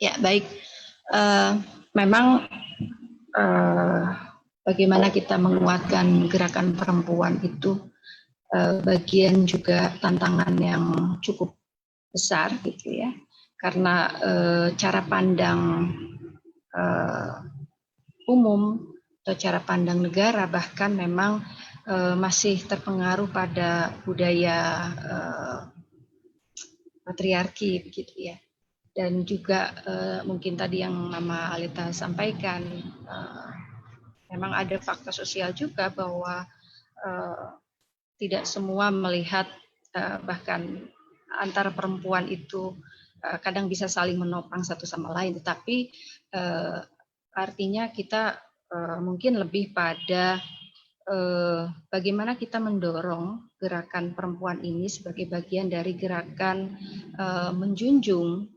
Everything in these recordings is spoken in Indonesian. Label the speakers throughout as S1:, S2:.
S1: Ya, baik. Memang bagaimana kita menguatkan gerakan perempuan itu bagian juga tantangan yang cukup besar gitu ya. Karena cara pandang umum atau cara pandang negara bahkan memang masih terpengaruh pada budaya patriarki begitu ya. Dan juga mungkin tadi yang Mama Alita sampaikan, memang ada fakta sosial juga bahwa tidak semua melihat bahkan antara perempuan itu kadang bisa saling menopang satu sama lain, tetapi artinya kita mungkin lebih pada bagaimana kita mendorong gerakan perempuan ini sebagai bagian dari gerakan menjunjung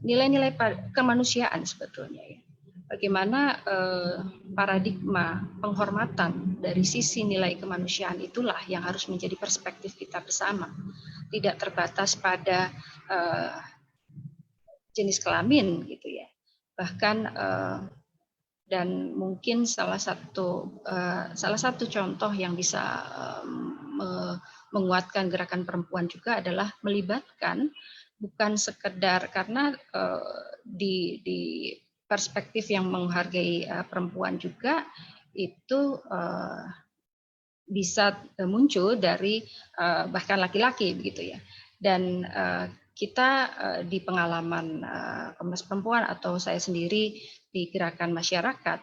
S1: nilai-nilai kemanusiaan sebetulnya ya. Bagaimana paradigma penghormatan dari sisi nilai kemanusiaan itulah yang harus menjadi perspektif kita bersama, tidak terbatas pada jenis kelamin gitu ya. Bahkan dan mungkin salah satu contoh yang bisa menguatkan gerakan perempuan juga adalah melibatkan bukan sekedar karena di perspektif yang menghargai perempuan juga itu bisa muncul dari bahkan laki-laki begitu ya. Dan kita di pengalaman Komnas Perempuan atau saya sendiri di gerakan masyarakat,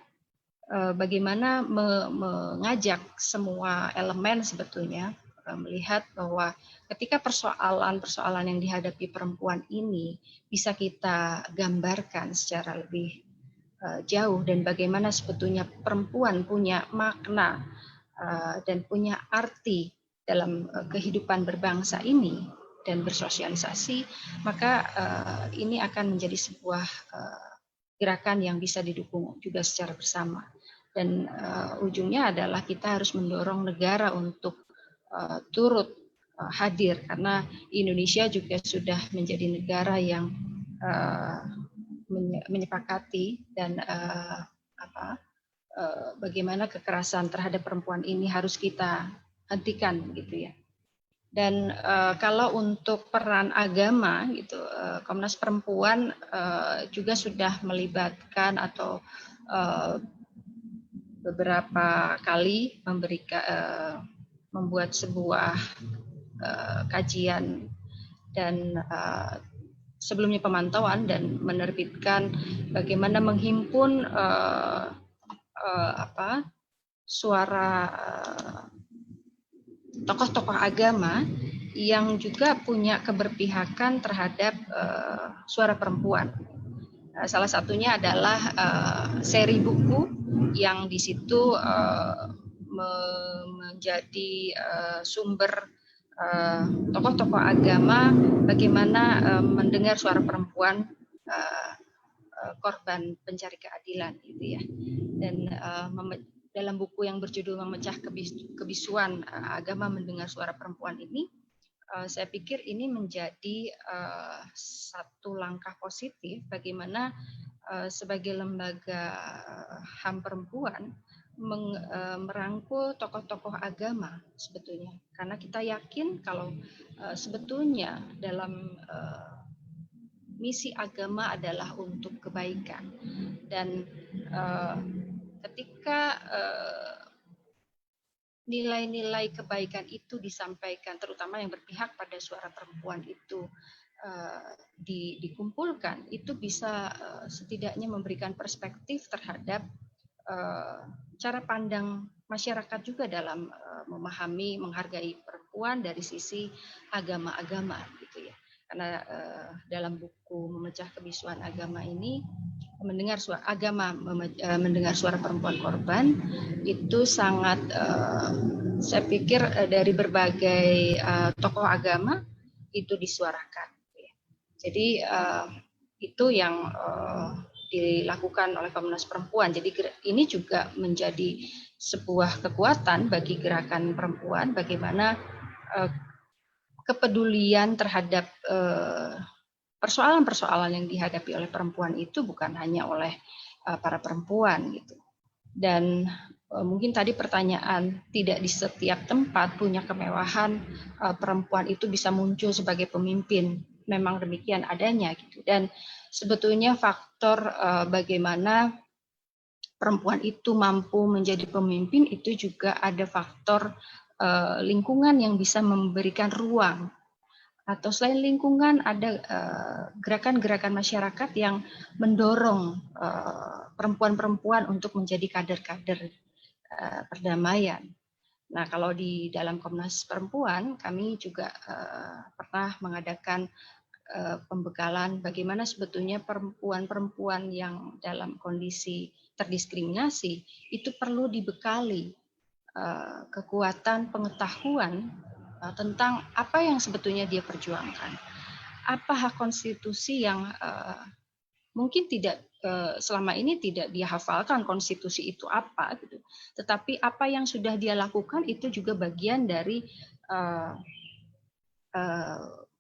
S1: bagaimana mengajak semua elemen sebetulnya melihat bahwa ketika persoalan-persoalan yang dihadapi perempuan ini bisa kita gambarkan secara lebih jauh dan bagaimana sebetulnya perempuan punya makna dan punya arti dalam kehidupan berbangsa ini dan bersosialisasi, maka ini akan menjadi sebuah gerakan yang bisa didukung juga secara bersama. Dan ujungnya adalah kita harus mendorong negara untuk turut hadir karena Indonesia juga sudah menjadi negara yang menyepakati dan bagaimana kekerasan terhadap perempuan ini harus kita hentikan gitu ya. Dan kalau untuk peran agama gitu, Komnas Perempuan juga sudah melibatkan atau beberapa kali membuat sebuah kajian dan sebelumnya pemantauan dan menerbitkan bagaimana menghimpun suara tokoh-tokoh agama yang juga punya keberpihakan terhadap suara perempuan. Salah satunya adalah seri buku yang di situ menjadi sumber tokoh-tokoh agama bagaimana mendengar suara perempuan korban pencari keadilan gitu ya. Dan dalam buku yang berjudul Memecah Kebisuan Agama Mendengar Suara Perempuan ini, saya pikir ini menjadi satu langkah positif bagaimana sebagai lembaga HAM perempuan merangkul tokoh-tokoh agama sebetulnya, karena kita yakin kalau sebetulnya dalam misi agama adalah untuk kebaikan dan ketika nilai-nilai kebaikan itu disampaikan, terutama yang berpihak pada suara perempuan itu dikumpulkan, itu bisa setidaknya memberikan perspektif terhadap cara pandang masyarakat juga dalam memahami, menghargai perempuan dari sisi agama-agama gitu ya. Karena dalam buku Memecah Kebisuan Agama ini mendengar suara perempuan korban itu sangat saya pikir dari berbagai tokoh agama itu disuarakan. Jadi itu yang dilakukan oleh Komnas Perempuan. Jadi ini juga menjadi sebuah kekuatan bagi gerakan perempuan bagaimana kepedulian terhadap persoalan-persoalan yang dihadapi oleh perempuan itu bukan hanya oleh para perempuan gitu. Dan mungkin tadi pertanyaan, tidak di setiap tempat punya kemewahan perempuan itu bisa muncul sebagai pemimpin. Memang demikian adanya gitu. Dan sebetulnya faktor bagaimana perempuan itu mampu menjadi pemimpin itu juga ada faktor lingkungan yang bisa memberikan ruang, atau selain lingkungan ada gerakan-gerakan masyarakat yang mendorong perempuan-perempuan untuk menjadi kader-kader perdamaian. Nah, kalau di dalam Komnas Perempuan kami juga pernah mengadakan pembekalan bagaimana sebetulnya perempuan-perempuan yang dalam kondisi terdiskriminasi itu perlu dibekali kekuatan pengetahuan tentang apa yang sebetulnya dia perjuangkan, apa hak konstitusi yang mungkin tidak selama ini tidak dia hafalkan konstitusi itu apa gitu, tetapi apa yang sudah dia lakukan itu juga bagian dari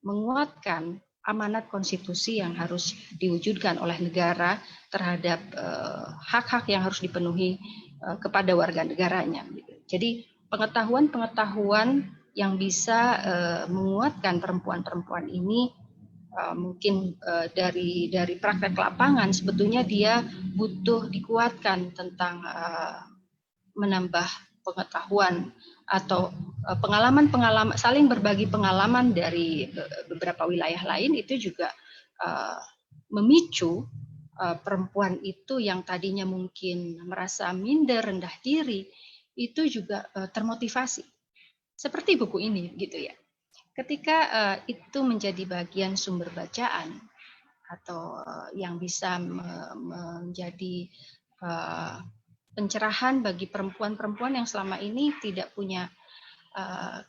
S1: menguatkan amanat konstitusi yang harus diwujudkan oleh negara terhadap hak-hak yang harus dipenuhi kepada warga negaranya. Jadi pengetahuan-pengetahuan yang bisa menguatkan perempuan-perempuan ini mungkin dari praktek lapangan sebetulnya dia butuh dikuatkan tentang menambah pengetahuan atau pengalaman-pengalaman, saling berbagi pengalaman dari beberapa wilayah lain itu juga memicu perempuan itu yang tadinya mungkin merasa minder, rendah diri, itu juga termotivasi. Seperti buku ini gitu ya. Ketika itu menjadi bagian sumber bacaan atau yang bisa menjadi pencerahan bagi perempuan-perempuan yang selama ini tidak punya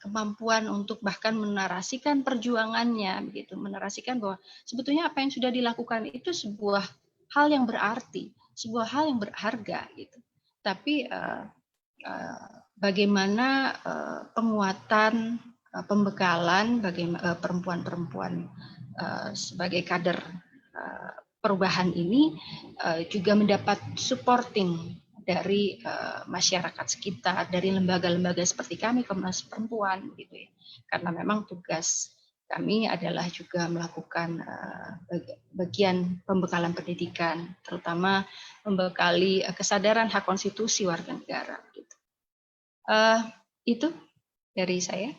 S1: kemampuan untuk bahkan menarasikan perjuangannya, gitu, menarasikan bahwa sebetulnya apa yang sudah dilakukan itu sebuah hal yang berarti, sebuah hal yang berharga, gitu. Tapi bagaimana penguatan, pembekalan bagaimana perempuan-perempuan sebagai kader perubahan ini juga mendapat supporting dari masyarakat sekitar, dari lembaga-lembaga seperti kami Komnas Perempuan gitu ya. Karena memang tugas kami adalah juga melakukan bagian pembekalan pendidikan, terutama membekali kesadaran hak konstitusi warga negara gitu. Itu dari saya.